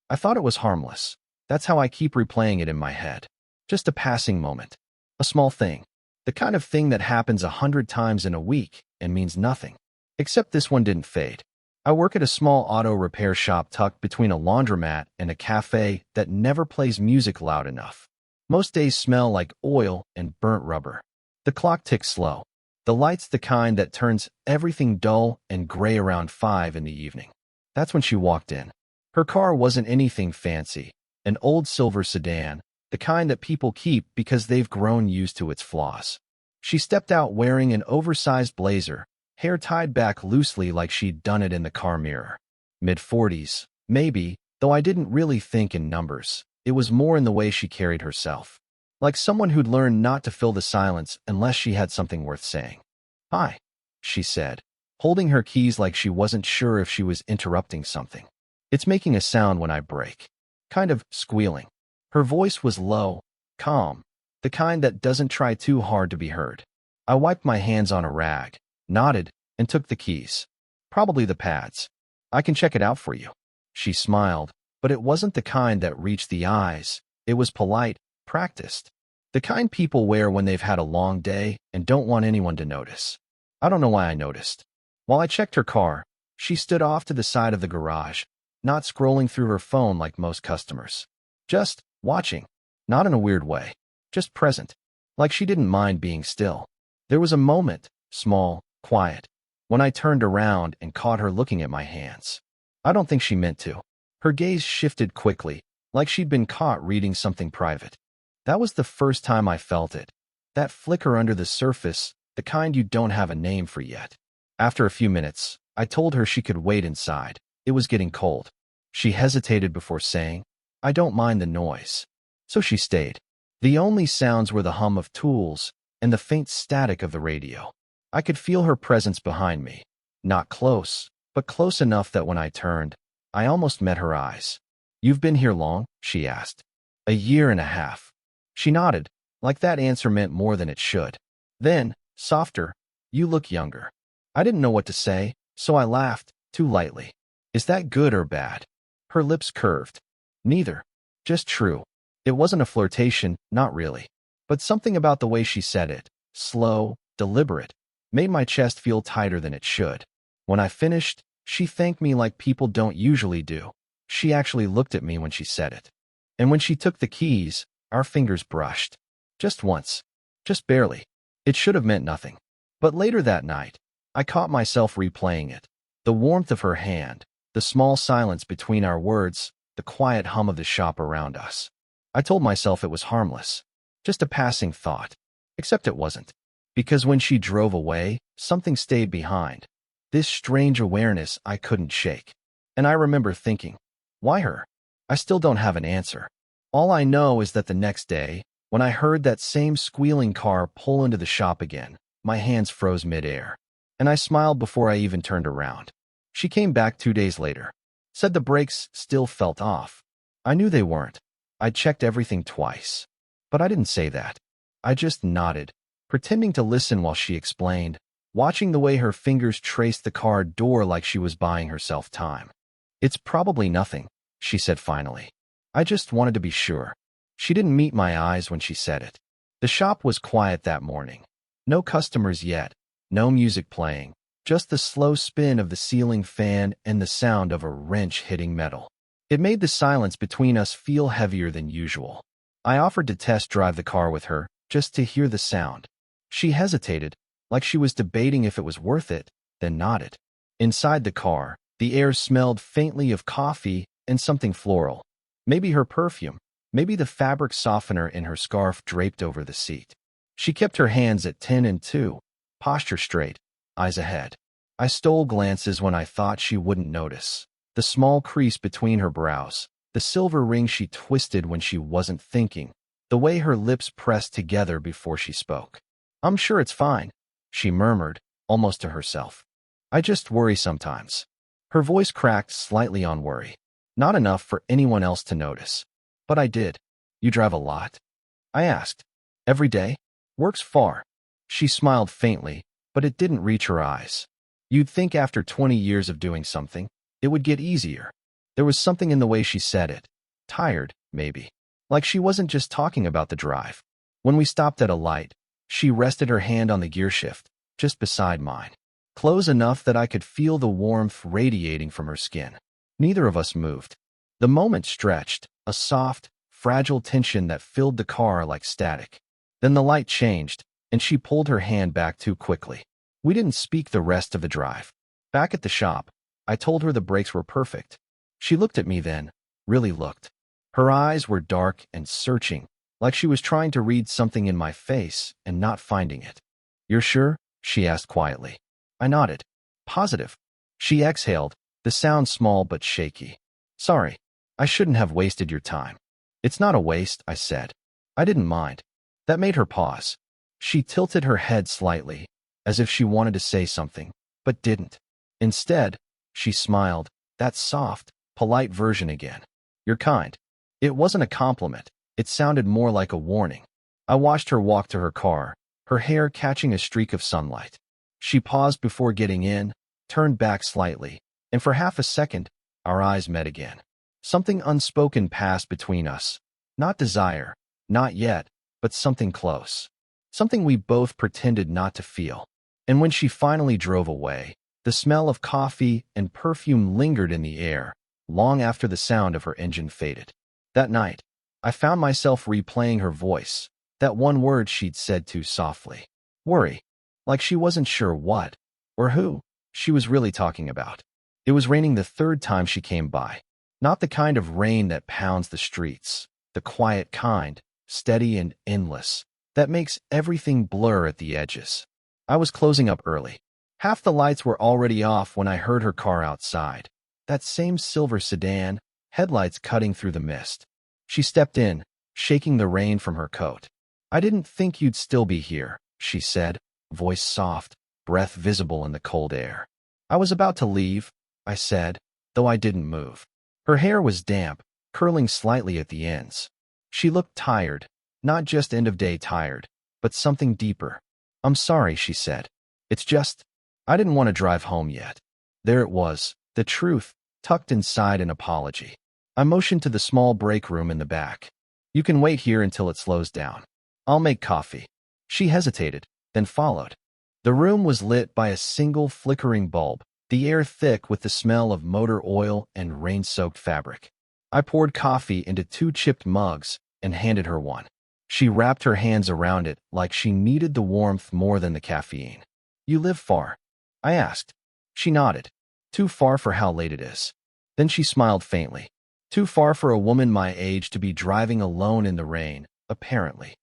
I thought it was harmless. That's how I keep replaying it in my head. Just a passing moment. A small thing. The kind of thing that happens 100 times in a week and means nothing. Except this one didn't fade. I work at a small auto repair shop tucked between a laundromat and a cafe that never plays music loud enough. Most days smell like oil and burnt rubber. The clock ticks slow. The light's the kind that turns everything dull and gray around 5 in the evening. That's when she walked in. Her car wasn't anything fancy. An old silver sedan, the kind that people keep because they've grown used to its flaws. She stepped out wearing an oversized blazer, hair tied back loosely like she'd done it in the car mirror. Mid-40s, maybe, though I didn't really think in numbers. It was more in the way she carried herself. Like someone who'd learned not to fill the silence unless she had something worth saying. "Hi," she said, holding her keys like she wasn't sure if she was interrupting something. "It's making a sound when I brake." Kind of squealing. Her voice was low, calm, the kind that doesn't try too hard to be heard. I wiped my hands on a rag, nodded, and took the keys. "Probably the pads. I can check it out for you." She smiled, but it wasn't the kind that reached the eyes. It was polite, practiced. The kind people wear when they've had a long day and don't want anyone to notice. I don't know why I noticed. While I checked her car, she stood off to the side of the garage, not scrolling through her phone like most customers. Just watching. Not in a weird way. Just present. Like she didn't mind being still. There was a moment, small, quiet, when I turned around and caught her looking at my hands. I don't think she meant to. Her gaze shifted quickly, like she'd been caught reading something private. That was the first time I felt it. That flicker under the surface, the kind you don't have a name for yet. After a few minutes, I told her she could wait inside. It was getting cold. She hesitated before saying, "I don't mind the noise." So she stayed. The only sounds were the hum of tools and the faint static of the radio. I could feel her presence behind me. Not close, but close enough that when I turned, I almost met her eyes. "You've been here long?" she asked. "A year and a half." She nodded, like that answer meant more than it should. Then, softer, "You look younger." I didn't know what to say, so I laughed, too lightly. "Is that good or bad?" Her lips curved. "Neither. Just true." It wasn't a flirtation, not really. But something about the way she said it, slow, deliberate, made my chest feel tighter than it should. When I finished, she thanked me like people don't usually do. She actually looked at me when she said it. And when she took the keys, our fingers brushed. Just once. Just barely. It should have meant nothing. But later that night, I caught myself replaying it. The warmth of her hand, the small silence between our words, the quiet hum of the shop around us. I told myself it was harmless. Just a passing thought. Except it wasn't. Because when she drove away, something stayed behind. This strange awareness I couldn't shake. And I remember thinking, why her? I still don't have an answer. All I know is that the next day, when I heard that same squealing car pull into the shop again, my hands froze midair. And I smiled before I even turned around. She came back 2 days later. Said the brakes still felt off. I knew they weren't. I'd checked everything twice. But I didn't say that. I just nodded, pretending to listen while she explained, watching the way her fingers traced the car door like she was buying herself time. "It's probably nothing," she said finally. "I just wanted to be sure." She didn't meet my eyes when she said it. The shop was quiet that morning. No customers yet, no music playing, just the slow spin of the ceiling fan and the sound of a wrench hitting metal. It made the silence between us feel heavier than usual. I offered to test drive the car with her, just to hear the sound. She hesitated, like she was debating if it was worth it, then nodded. Inside the car, the air smelled faintly of coffee and something floral. Maybe her perfume, maybe the fabric softener in her scarf draped over the seat. She kept her hands at 10 and 2, posture straight, eyes ahead. I stole glances when I thought she wouldn't notice. The small crease between her brows, the silver ring she twisted when she wasn't thinking, the way her lips pressed together before she spoke. "I'm sure it's fine," she murmured, almost to herself. "I just worry sometimes." Her voice cracked slightly on worry. Not enough for anyone else to notice. But I did. "You drive a lot?" I asked. "Every day? Work's far." She smiled faintly, but it didn't reach her eyes. "You'd think after 20 years of doing something, it would get easier." There was something in the way she said it. Tired, maybe. Like she wasn't just talking about the drive. When we stopped at a light, she rested her hand on the gear shift, just beside mine. Close enough that I could feel the warmth radiating from her skin. Neither of us moved. The moment stretched, a soft, fragile tension that filled the car like static. Then the light changed, and she pulled her hand back too quickly. We didn't speak the rest of the drive. Back at the shop, I told her the brakes were perfect. She looked at me then, really looked. Her eyes were dark and searching, like she was trying to read something in my face and not finding it. "You're sure?" she asked quietly. I nodded. "Positive." She exhaled, the sound small but shaky. "Sorry. I shouldn't have wasted your time." "It's not a waste," I said. I didn't mind. That made her pause. She tilted her head slightly, as if she wanted to say something, but didn't. Instead, she smiled, that soft, polite version again. "You're kind." It wasn't a compliment. It sounded more like a warning. I watched her walk to her car, her hair catching a streak of sunlight. She paused before getting in, turned back slightly, and for half a second, our eyes met again. Something unspoken passed between us. Not desire, not yet, but something close. Something we both pretended not to feel. And when she finally drove away, the smell of coffee and perfume lingered in the air, long after the sound of her engine faded. That night, I found myself replaying her voice, that one word she'd said too softly. Worry. Like she wasn't sure what, or who, she was really talking about. It was raining the third time she came by. Not the kind of rain that pounds the streets, the quiet kind, steady and endless, that makes everything blur at the edges. I was closing up early. Half the lights were already off when I heard her car outside. That same silver sedan, headlights cutting through the mist. She stepped in, shaking the rain from her coat. "I didn't think you'd still be here," she said, voice soft, breath visible in the cold air. "I was about to leave," I said, though I didn't move. Her hair was damp, curling slightly at the ends. She looked tired, not just end-of-day tired, but something deeper. "I'm sorry," she said. "It's just, I didn't want to drive home yet." There it was, the truth, tucked inside an apology. I motioned to the small break room in the back. "You can wait here until it slows down. I'll make coffee." She hesitated, then followed. The room was lit by a single flickering bulb, the air thick with the smell of motor oil and rain-soaked fabric. I poured coffee into 2 chipped mugs and handed her one. She wrapped her hands around it like she needed the warmth more than the caffeine. "You live far?" I asked. She nodded. "Too far for how late it is." Then she smiled faintly. Too far for a woman my age to be driving alone in the rain, apparently.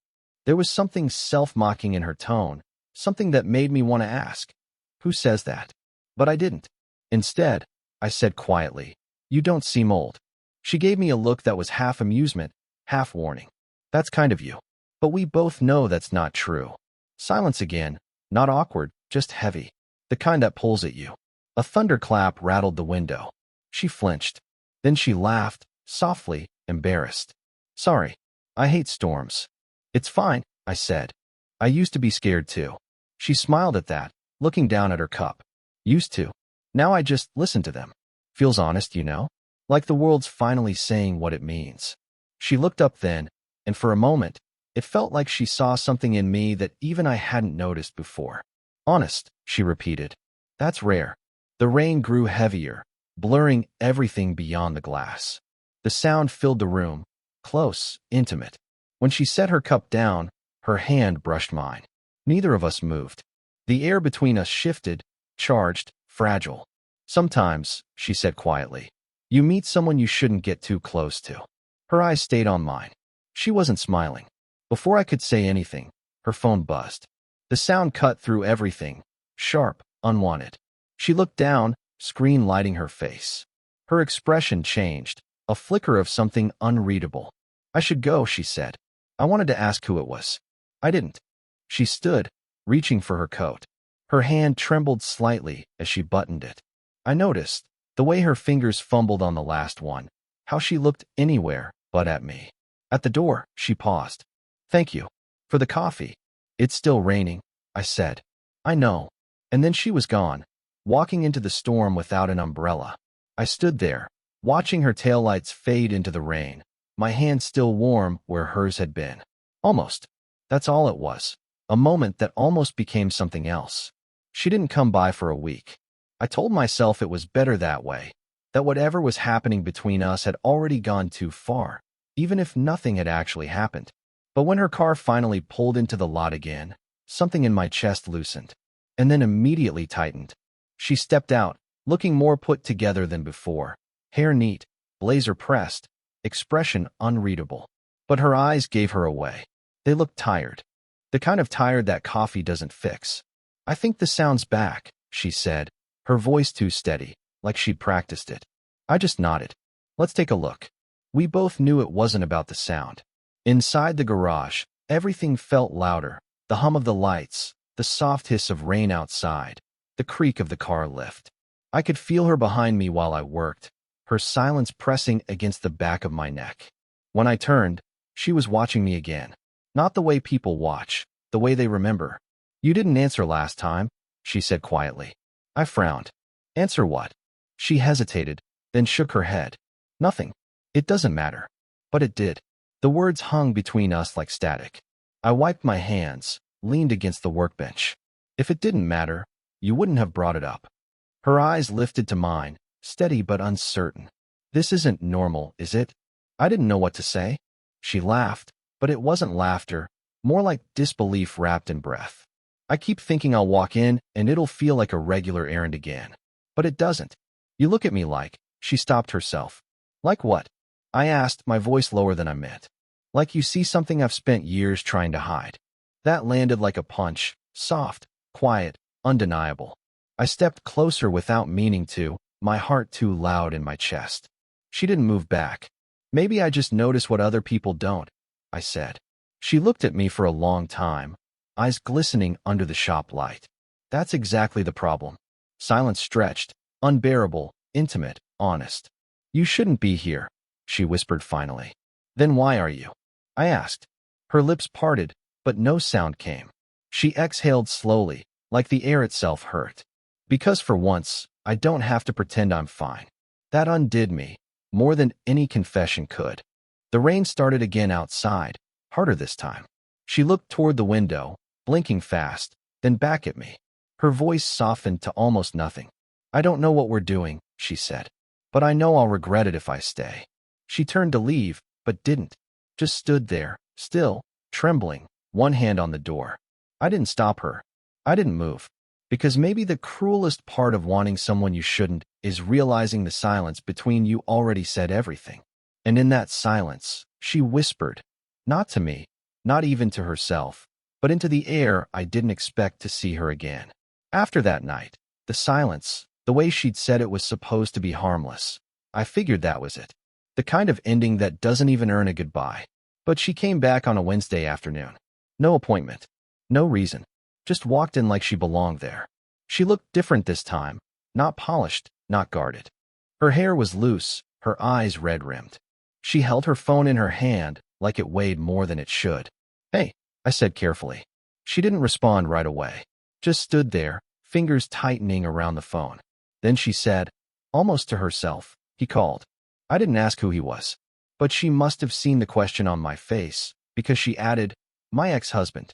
There was something self-mocking in her tone, something that made me want to ask, "Who says that?" But I didn't. Instead, I said quietly, "You don't seem old." She gave me a look that was half amusement, half warning. "That's kind of you." But we both know that's not true. Silence again, not awkward, just heavy. The kind that pulls at you. A thunderclap rattled the window. She flinched. Then she laughed, softly, embarrassed. "Sorry. I hate storms." "It's fine," I said. "I used to be scared too." She smiled at that, looking down at her cup. "Used to. Now I just listen to them." Feels honest, you know? Like the world's finally saying what it means. She looked up then, and for a moment, it felt like she saw something in me that even I hadn't noticed before. "Honest," she repeated. "That's rare." The rain grew heavier, blurring everything beyond the glass. The sound filled the room, close, intimate. When she set her cup down, her hand brushed mine. Neither of us moved. The air between us shifted, charged, fragile. "Sometimes," she said quietly, "you meet someone you shouldn't get too close to." Her eyes stayed on mine. She wasn't smiling. Before I could say anything, her phone buzzed. The sound cut through everything, sharp, unwanted. She looked down, screen lighting her face. Her expression changed, a flicker of something unreadable. "I should go," she said. I wanted to ask who it was. I didn't. She stood, reaching for her coat. Her hand trembled slightly as she buttoned it. I noticed, the way her fingers fumbled on the last one, how she looked anywhere but at me. At the door, she paused. "Thank you. For the coffee." "It's still raining," I said. "I know." And then she was gone, walking into the storm without an umbrella. I stood there, watching her taillights fade into the rain, my hand still warm where hers had been. Almost. That's all it was. A moment that almost became something else. She didn't come by for a week. I told myself it was better that way, that whatever was happening between us had already gone too far, even if nothing had actually happened. But when her car finally pulled into the lot again, something in my chest loosened, and then immediately tightened. She stepped out, looking more put together than before. Hair neat, blazer pressed, expression unreadable. But her eyes gave her away. They looked tired. The kind of tired that coffee doesn't fix. "I think the sound's back," she said, her voice too steady, like she'd practiced it. I just nodded. "Let's take a look." We both knew it wasn't about the sound. Inside the garage, everything felt louder. The hum of the lights, the soft hiss of rain outside, the creak of the car lift. I could feel her behind me while I worked, her silence pressing against the back of my neck. When I turned, she was watching me again. Not the way people watch, the way they remember. "You didn't answer last time," she said quietly. I frowned. "Answer what?" She hesitated, then shook her head. "Nothing. It doesn't matter." But it did. The words hung between us like static. I wiped my hands, leaned against the workbench. "If it didn't matter, you wouldn't have brought it up." Her eyes lifted to mine, steady but uncertain. "This isn't normal, is it?" I didn't know what to say. She laughed, but it wasn't laughter, more like disbelief wrapped in breath. "I keep thinking I'll walk in and it'll feel like a regular errand again. But it doesn't. You look at me like—" She stopped herself. "Like what?" I asked, my voice lower than I meant. "Like you see something I've spent years trying to hide." That landed like a punch, soft, quiet, undeniable. I stepped closer without meaning to, my heart too loud in my chest. She didn't move back. "Maybe I just notice what other people don't," I said. She looked at me for a long time, eyes glistening under the shop light. "That's exactly the problem." Silence stretched, unbearable, intimate, honest. "You shouldn't be here," she whispered finally. "Then why are you?" I asked. Her lips parted, but no sound came. She exhaled slowly, like the air itself hurt. "Because for once, I don't have to pretend I'm fine." That undid me, more than any confession could. The rain started again outside, harder this time. She looked toward the window, blinking fast, then back at me. Her voice softened to almost nothing. "I don't know what we're doing," she said, "but I know I'll regret it if I stay." She turned to leave, but didn't. Just stood there, still, trembling, one hand on the door. I didn't stop her. I didn't move. Because maybe the cruelest part of wanting someone you shouldn't is realizing the silence between you already said everything. And in that silence, she whispered, not to me, not even to herself, but into the air I didn't expect to see her again. After that night, the silence, the way she'd said it was supposed to be harmless, I figured that was it. The kind of ending that doesn't even earn a goodbye. But she came back on a Wednesday afternoon. No appointment. No reason. Just walked in like she belonged there. She looked different this time, not polished, not guarded. Her hair was loose, her eyes red-rimmed. She held her phone in her hand like it weighed more than it should. "Hey," I said carefully. She didn't respond right away. Just stood there, fingers tightening around the phone. Then she said, almost to herself, "He called." I didn't ask who he was, but she must have seen the question on my face, because she added, "My ex-husband."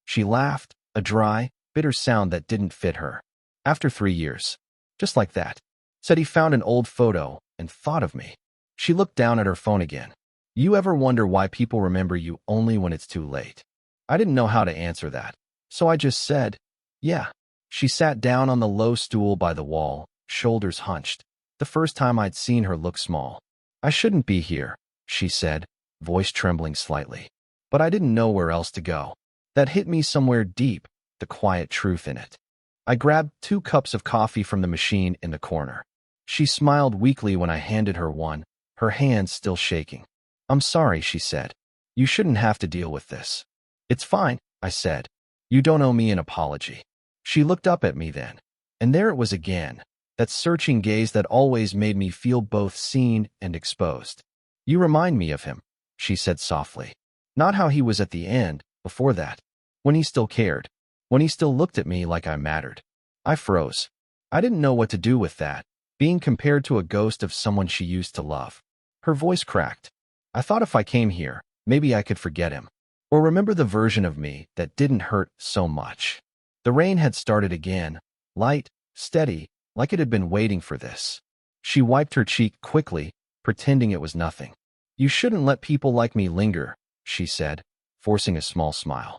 She laughed, a dry, bitter sound that didn't fit her. "After 3 years. Just like that. Said he found an old photo and thought of me." She looked down at her phone again. "You ever wonder why people remember you only when it's too late?" I didn't know how to answer that, so I just said, "Yeah." She sat down on the low stool by the wall, shoulders hunched. The first time I'd seen her look small. "I shouldn't be here," she said, voice trembling slightly. But I didn't know where else to go. That hit me somewhere deep, the quiet truth in it. I grabbed 2 cups of coffee from the machine in the corner. She smiled weakly when I handed her one, her hands still shaking. "I'm sorry," she said. "You shouldn't have to deal with this." "It's fine," I said. "You don't owe me an apology." She looked up at me then, and there it was again, that searching gaze that always made me feel both seen and exposed. "You remind me of him," she said softly. "Not how he was at the end, before that. When he still cared. When he still looked at me like I mattered." I froze. I didn't know what to do with that. being compared to a ghost of someone she used to love. Her voice cracked. I thought if I came here, maybe I could forget him, or remember the version of me that didn't hurt so much. The rain had started again, light, steady, like it had been waiting for this. She wiped her cheek quickly, pretending it was nothing. You shouldn't let people like me linger, she said, forcing a small smile.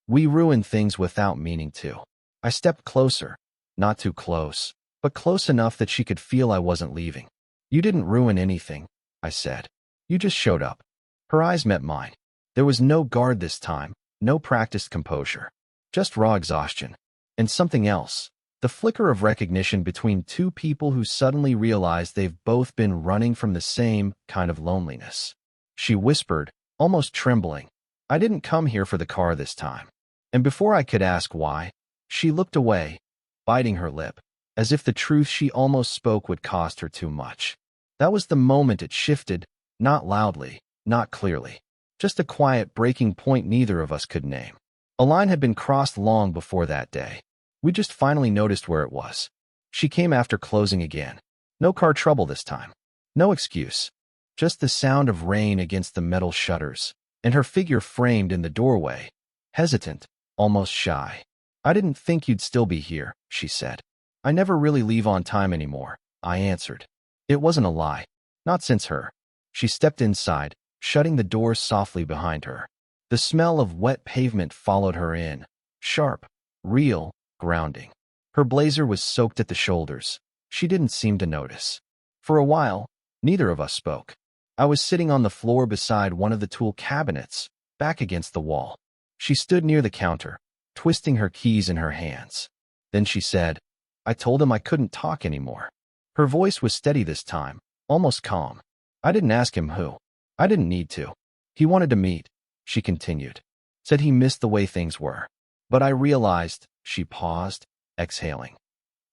We ruin things without meaning to. I stepped closer, not too close, but close enough that she could feel I wasn't leaving. You didn't ruin anything, I said. You just showed up. Her eyes met mine. There was no guard this time, no practiced composure. Just raw exhaustion. And something else. The flicker of recognition between two people who suddenly realize they've both been running from the same kind of loneliness. She whispered, almost trembling, I didn't come here for the car this time. And before I could ask why, she looked away, biting her lip, as if the truth she almost spoke would cost her too much. That was the moment it shifted, not loudly, not clearly. Just a quiet breaking point neither of us could name. A line had been crossed long before that day. We just finally noticed where it was. She came after closing again. No car trouble this time. No excuse. Just the sound of rain against the metal shutters, and her figure framed in the doorway, hesitant, almost shy. I didn't think you'd still be here, she said. I never really leave on time anymore, I answered. It wasn't a lie. Not since her. She stepped inside, shutting the door softly behind her. The smell of wet pavement followed her in, sharp, real, grounding. Her blazer was soaked at the shoulders. She didn't seem to notice. For a while, neither of us spoke. I was sitting on the floor beside one of the tool cabinets, back against the wall. She stood near the counter, twisting her keys in her hands. Then she said, I told him I couldn't talk anymore. Her voice was steady this time, almost calm. I didn't ask him who. I didn't need to. He wanted to meet, she continued. Said he missed the way things were. But I realized, she paused, exhaling.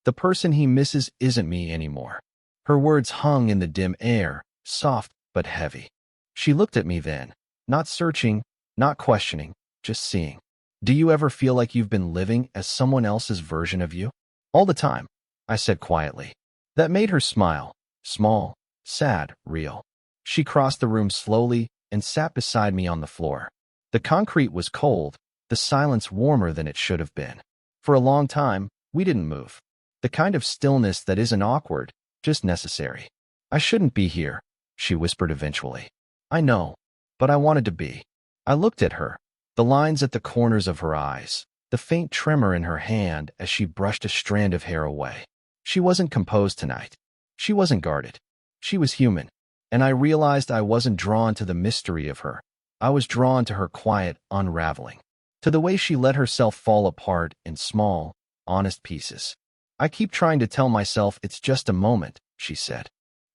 The person he misses isn't me anymore. Her words hung in the dim air, soft but heavy. She looked at me then, not searching, not questioning, just seeing. Do you ever feel like you've been living as someone else's version of you? All the time, I said quietly. That made her smile, small, sad, real. She crossed the room slowly and sat beside me on the floor. The concrete was cold, the silence warmer than it should have been. For a long time, we didn't move. The kind of stillness that isn't awkward, just necessary. I shouldn't be here, she whispered eventually. I know, but I wanted to be. I looked at her, the lines at the corners of her eyes, the faint tremor in her hand as she brushed a strand of hair away. She wasn't composed tonight. She wasn't guarded. She was human, and I realized I wasn't drawn to the mystery of her. I was drawn to her quiet unraveling, to the way she let herself fall apart in small, honest pieces. I keep trying to tell myself it's just a moment, she said,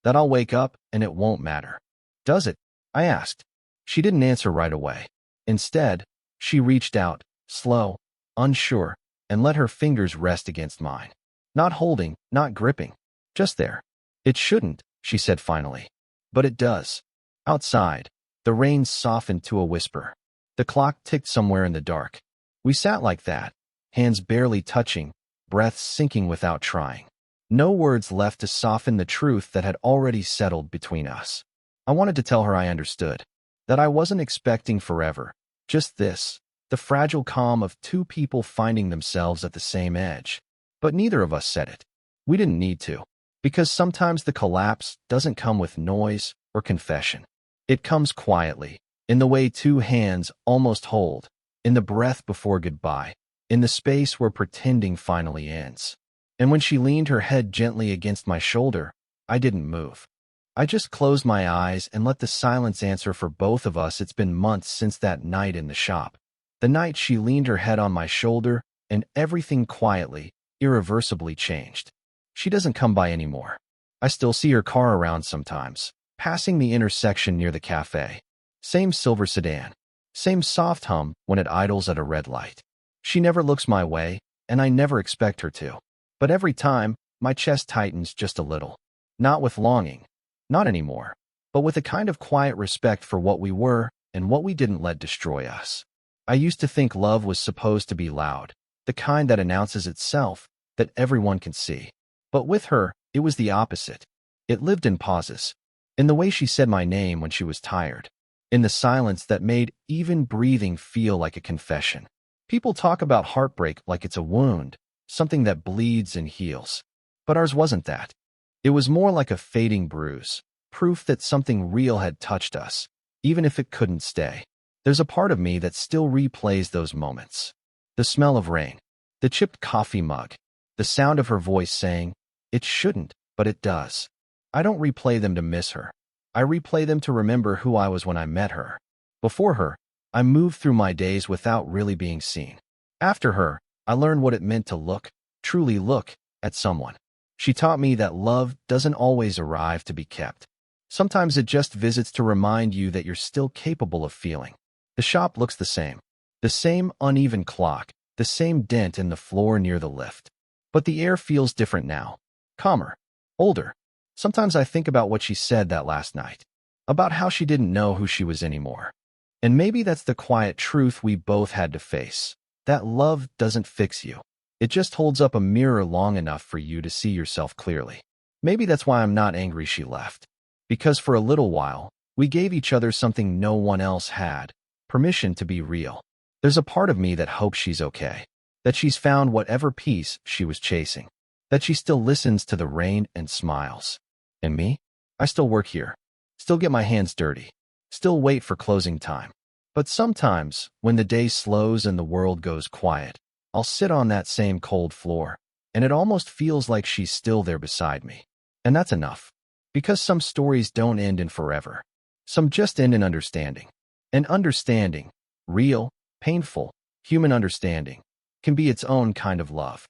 that I'll wake up and it won't matter. Does it? I asked. She didn't answer right away. Instead, she reached out, slow, unsure, and let her fingers rest against mine. Not holding, not gripping, just there. It shouldn't, she said finally. But it does. Outside, the rain softened to a whisper. The clock ticked somewhere in the dark. We sat like that, hands barely touching, breaths sinking without trying. No words left to soften the truth that had already settled between us. I wanted to tell her I understood, that I wasn't expecting forever, just this, the fragile calm of two people finding themselves at the same edge. But neither of us said it. We didn't need to, because sometimes the collapse doesn't come with noise or confession. It comes quietly, in the way two hands almost hold, in the breath before goodbye, in the space where pretending finally ends. And when she leaned her head gently against my shoulder, I didn't move. I just closed my eyes and let the silence answer for both of us. It's been months since that night in the shop. The night she leaned her head on my shoulder, and everything quietly, irreversibly changed. She doesn't come by anymore. I still see her car around sometimes, passing the intersection near the cafe. Same silver sedan. Same soft hum when it idles at a red light. She never looks my way, and I never expect her to. But every time, my chest tightens just a little. Not with longing. Not anymore. But with a kind of quiet respect for what we were and what we didn't let destroy us. I used to think love was supposed to be loud, the kind that announces itself, that everyone can see. But with her, it was the opposite. It lived in pauses, in the way she said my name when she was tired, in the silence that made even breathing feel like a confession. People talk about heartbreak like it's a wound, something that bleeds and heals. But ours wasn't that. It was more like a fading bruise, proof that something real had touched us, even if it couldn't stay. There's a part of me that still replays those moments. The smell of rain, the chipped coffee mug, the sound of her voice saying, "It shouldn't, but it does." I don't replay them to miss her. I replay them to remember who I was when I met her. Before her, I moved through my days without really being seen. After her, I learned what it meant to look, truly look, at someone. She taught me that love doesn't always arrive to be kept. Sometimes it just visits to remind you that you're still capable of feeling. The shop looks the same uneven clock, the same dent in the floor near the lift. But the air feels different now, calmer, older. Sometimes I think about what she said that last night, about how she didn't know who she was anymore. And maybe that's the quiet truth we both had to face, that love doesn't fix you. It just holds up a mirror long enough for you to see yourself clearly. Maybe that's why I'm not angry she left. Because for a little while, we gave each other something no one else had, permission to be real. There's a part of me that hopes she's okay, that she's found whatever peace she was chasing, that she still listens to the rain and smiles. And me? I still work here, still get my hands dirty, still wait for closing time. But sometimes, when the day slows and the world goes quiet, I'll sit on that same cold floor, and it almost feels like she's still there beside me. And that's enough. Because some stories don't end in forever. Some just end in understanding. And understanding, real, painful, human understanding, can be its own kind of love.